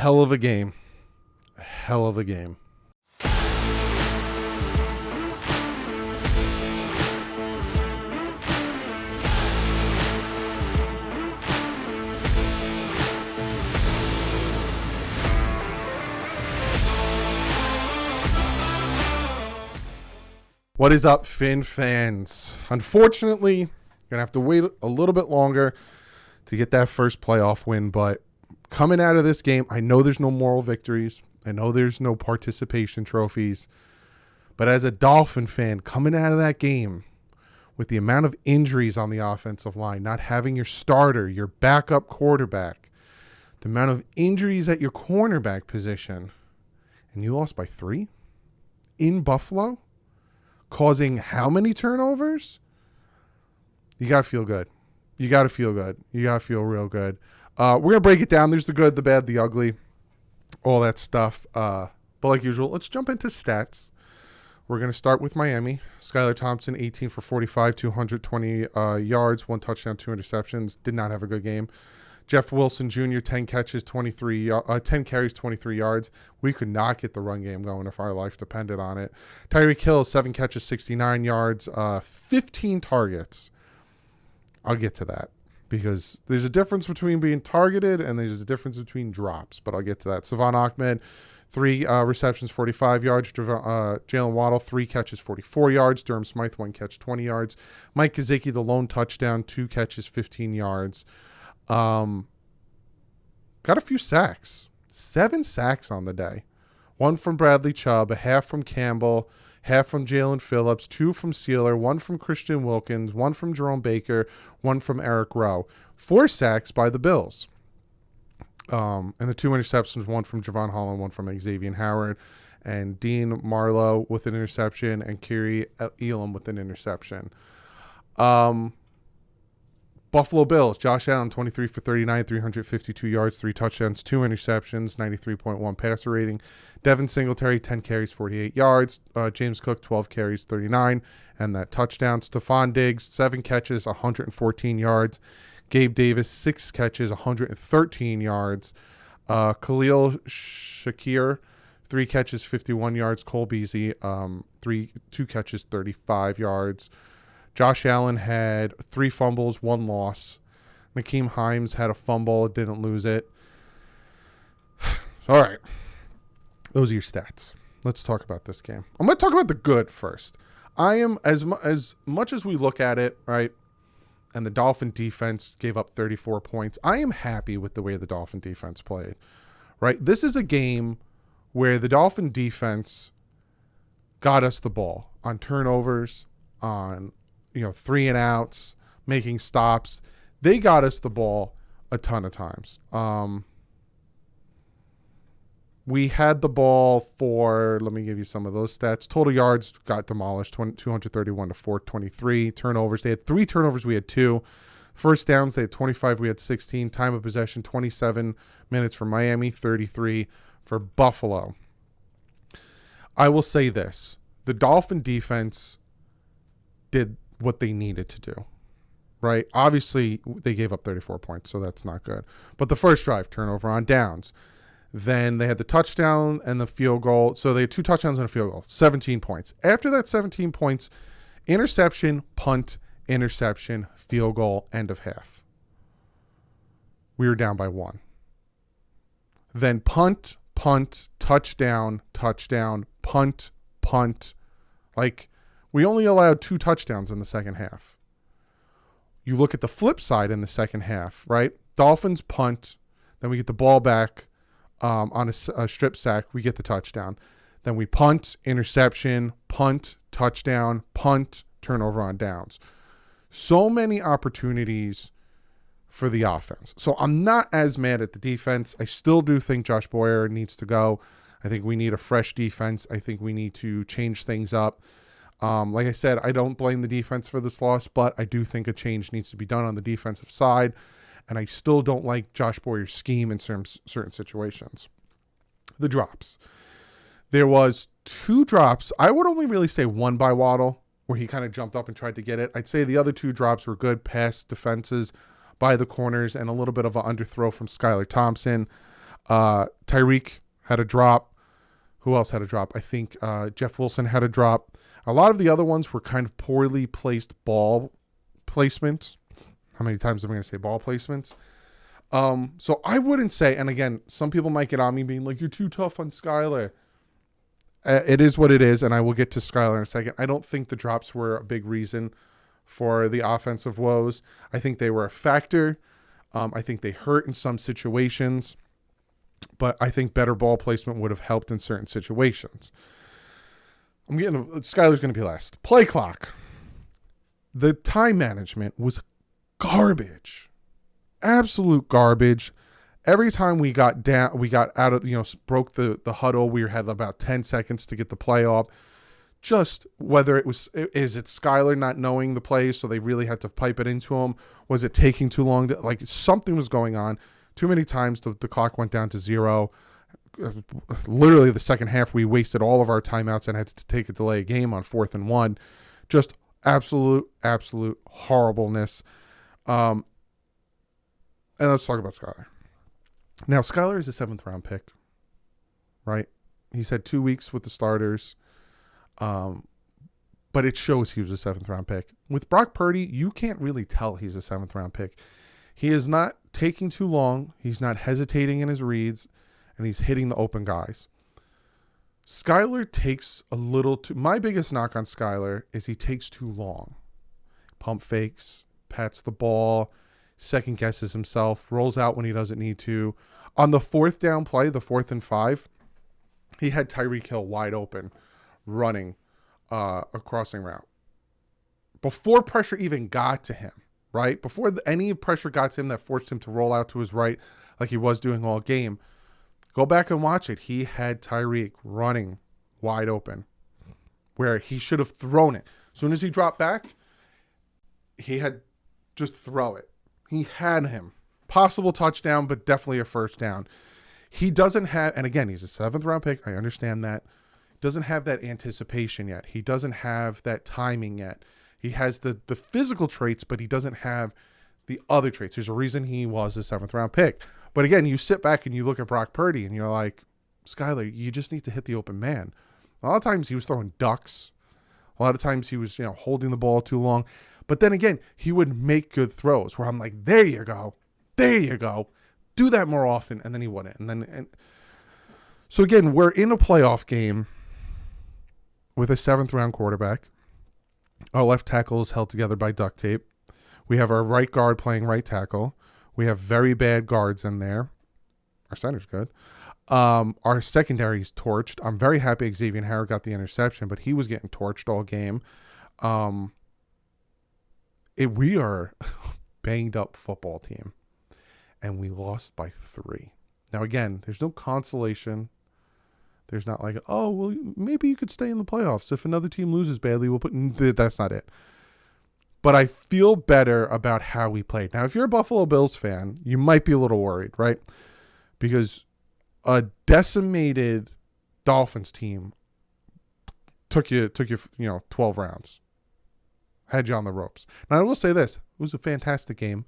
hell of a game. A hell of a game. What is up, Fin fans? Unfortunately, you're going to have to wait a little bit longer to get that first playoff win, but coming out of this game, I know there's no moral victories. I know there's no participation trophies, but as a Dolphin fan, coming out of that game with the amount of injuries on the offensive line, not having your starter, your backup quarterback, the amount of injuries at your cornerback position, and you lost by 3 in Buffalo, causing how many turnovers? You got to feel good. You got to feel good. You got to feel real good. We're going to break it down. There's the good, the bad, the ugly, all that stuff. But like usual, let's jump into stats. We're going to start with Miami. Skylar Thompson, 18 for 45, 220 yards, 1 touchdown, 2 interceptions. Did not have a good game. Jeff Wilson Jr., 10 carries, 23 yards. We could not get the run game going if our life depended on it. Tyreek Hill, 7 catches, 69 yards, 15 targets. I'll get to that because there's a difference between being targeted and there's a difference between drops, but I'll get to that. Savon Ahmed, 3 receptions, 45 yards. Jalen Waddle, 3 catches, 44 yards. Durham Smythe, 1 catch, 20 yards. Mike Gesicki, the lone touchdown, 2 catches, 15 yards. Got a few sacks, 7 sacks on the day, 1 from Bradley Chubb, a half from Campbell, half from Jalen Phillips, 2 from Sealer, 1 from Christian Wilkins, 1 from Jerome Baker, 1 from Eric Rowe, 4 sacks by the Bills. And the 2 interceptions, 1 from Javon Holland, 1 from Xavier Howard, and Dean Marlowe with an interception, and Kiri Elam with an interception. Buffalo Bills, Josh Allen, 23 for 39, 352 yards, 3 touchdowns, 2 interceptions, 93.1 passer rating. Devin Singletary, 10 carries, 48 yards. James Cook, 12 carries, 39, and that touchdown. Stephon Diggs, 7 catches, 114 yards. Gabe Davis, 6 catches, 113 yards. Khalil Shakir, 3 catches, 51 yards. Cole Beasley, 2 catches, 35 yards. Josh Allen had 3 fumbles, 1 loss. Nakeem Hines had a fumble, didn't lose it. All right. Those are your stats. Let's talk about this game. I'm going to talk about the good first. I am, as much as we look at it, right, and the Dolphin defense gave up 34 points, I am happy with the way the Dolphin defense played, right? This is a game where the Dolphin defense got us the ball on turnovers, on 3 and outs, making stops. They got us the ball a ton of times. We had the ball for, let me give you some of those stats. Total yards got demolished, 231 to 423. Turnovers, they had 3 turnovers, we had 2. First downs, they had 25, we had 16. Time of possession, 27 minutes for Miami, 33 for Buffalo. I will say this. The Dolphin defense did what they needed to do, right? Obviously, they gave up 34 points, so that's not good. But the first drive, turnover on downs. Then they had the touchdown and the field goal. So they had 2 touchdowns and a field goal, 17 points. After that 17 points, interception, punt, interception, field goal, end of half. We were down by 1. Then punt, touchdown, punt. Like, we only allowed 2 touchdowns in the second half. You look at the flip side in the second half, right? Dolphins punt, then we get the ball back on a strip sack, we get the touchdown. Then we punt, interception, punt, touchdown, punt, turnover on downs. So many opportunities for the offense. So I'm not as mad at the defense. I still do think Josh Boyer needs to go. I think we need a fresh defense. I think we need to change things up. Like I said, I don't blame the defense for this loss, but I do think a change needs to be done on the defensive side. And I still don't like Josh Boyer's scheme in certain situations. The drops. There was 2 drops. I would only really say 1 by Waddle, where he kind of jumped up and tried to get it. I'd say the other 2 drops were good pass defenses by the corners and a little bit of an underthrow from Skylar Thompson. Tyreek had a drop. Who else had a drop? I think Jeff Wilson had a drop. A lot of the other ones were kind of poorly placed ball placements. How many times am I going to say ball placements? So I wouldn't say, and again, some people might get on me being like, you're too tough on Skylar. It is what it is, and I will get to Skylar in a second. I don't think the drops were a big reason for the offensive woes. I think they were a factor. I think they hurt in some situations, but I think better ball placement would have helped in certain situations. Skylar's going to be last. Play clock. The time management was garbage. Absolute garbage. Every time we got down, we got out of, broke the huddle, we had about 10 seconds to get the play off. Just whether is it Skylar not knowing the plays, so they really had to pipe it into him? Was it taking too long? Something was going on. Too many times the clock went down to 0. Literally the second half, we wasted all of our timeouts and had to take a delay game on 4th and 1. Just absolute horribleness. And let's talk about Skylar. Now, Skylar is a 7th round pick, right? He's had 2 weeks with the starters. But it shows he was a 7th round pick. With Brock Purdy, you can't really tell he's a 7th round pick. He is not taking too long. He's not hesitating in his reads, and he's hitting the open guys. Skylar takes a little too. My biggest knock on Skylar is he takes too long. Pump fakes, pats the ball, second guesses himself, rolls out when he doesn't need to. On the 4th down play, the 4th and 5, he had Tyreek Hill wide open, running a crossing route. Before pressure even got to him, right? Before any pressure got to him that forced him to roll out to his right like he was doing all game, go back and watch it. He had Tyreek running wide open where he should have thrown it. As soon as he dropped back, he had just throw it. He had him. Possible touchdown, but definitely a first down. He doesn't have, and again, he's a 7th round pick. I understand that. Doesn't have that anticipation yet. He doesn't have that timing yet. He has the physical traits, but he doesn't have the other traits. There's a reason he was a 7th round pick. But again, you sit back and you look at Brock Purdy and you're like, Skylar, you just need to hit the open man. A lot of times he was throwing ducks. A lot of times he was, holding the ball too long. But then again, he would make good throws where I'm like, there you go. There you go. Do that more often. And then he wouldn't. So again, we're in a playoff game with a 7th round quarterback. Our left tackle is held together by duct tape. We have our right guard playing right tackle. We have very bad guards in there. Our center's good. Our secondary is torched. I'm very happy Xavier Howard got the interception, but he was getting torched all game. We are a banged up football team, and we lost by 3. Now, again, there's no consolation. There's not like, oh, well, maybe you could stay in the playoffs. If another team loses badly, that's not it. But I feel better about how we played. Now, if you're a Buffalo Bills fan, you might be a little worried, right? Because a decimated Dolphins team took you 12 rounds. Had you on the ropes. Now, I will say this. It was a fantastic game.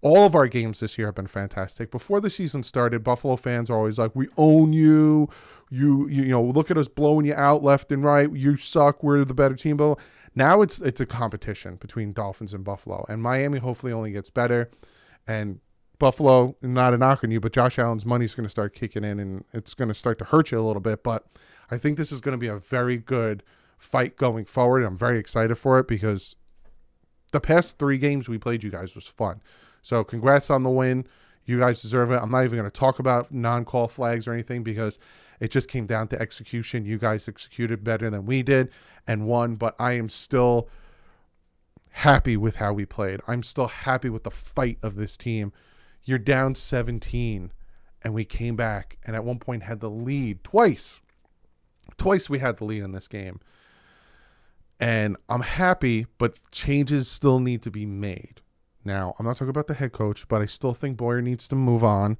All of our games this year have been fantastic. Before the season started, Buffalo fans are always like, we own you. You look at us blowing you out left and right. You suck. We're the better team. But now it's a competition between Dolphins and Buffalo. And Miami hopefully only gets better. And Buffalo, not a knock on you, but Josh Allen's money's going to start kicking in, and it's going to start to hurt you a little bit. But I think this is going to be a very good fight going forward. I'm very excited for it because the past 3 games we played you guys was fun. So congrats on the win. You guys deserve it. I'm not even going to talk about non-call flags or anything because it just came down to execution. You guys executed better than we did and won, but I am still happy with how we played. I'm still happy with the fight of this team. You're down 17, and we came back and at one point had the lead twice. Twice we had the lead in this game. And I'm happy, but changes still need to be made. Now, I'm not talking about the head coach, but I still think Boyer needs to move on.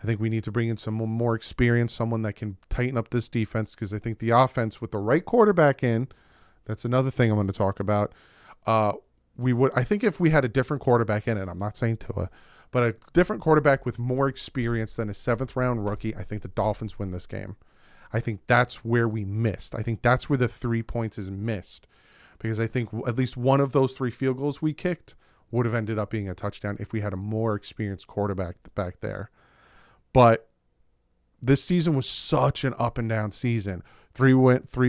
I think we need to bring in some more experience, someone that can tighten up this defense, because I think the offense with the right quarterback in, that's another thing I'm going to talk about. I think if we had a different quarterback in it, I'm not saying Tua, But a different quarterback with more experience than a 7th-round rookie, I think the Dolphins win this game. I think that's where we missed. I think that's where the 3 points is missed. Because I think at least one of those 3 field goals we kicked would have ended up being a touchdown if we had a more experienced quarterback back there. But this season was such an up and down season. 3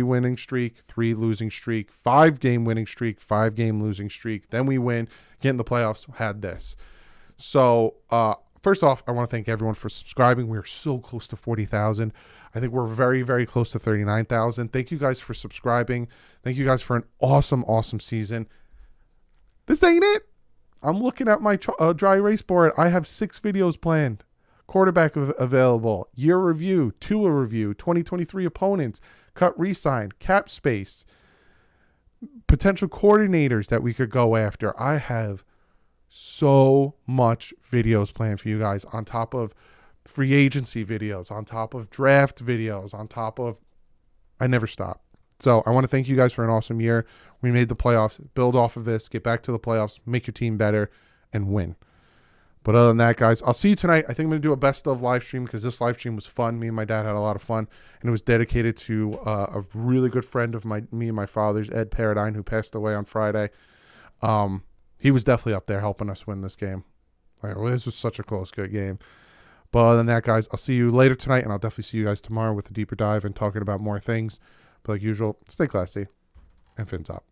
winning streak, 3 losing streak, 5-game winning streak, 5-game losing streak. Then we win, get in the playoffs, had this. So first off, I want to thank everyone for subscribing. We're so close to 40,000. I think we're very, very close to 39,000. Thank you guys for subscribing. Thank you guys for an awesome, awesome season. This ain't it. I'm looking at my dry erase board. I have 6 videos planned. Quarterback available, year review, Tua review, 2023 opponents, cut resign, cap space, potential coordinators that we could go after. I have so much videos planned for you guys, on top of free agency videos, on top of draft videos, on top of, I never stop. So I want to thank you guys for an awesome year. We made the playoffs, build off of this, get back to the playoffs, make your team better, and win. But other than that, guys, I'll see you tonight. I think I'm going to do a best of live stream because this live stream was fun. Me and my dad had a lot of fun, and it was dedicated to a really good friend of me and my father's, Ed Paradine, who passed away on Friday. He was definitely up there helping us win this game. This was such a close, good game. But other than that, guys, I'll see you later tonight, and I'll definitely see you guys tomorrow with a deeper dive and talking about more things. But like usual, stay classy and fins up.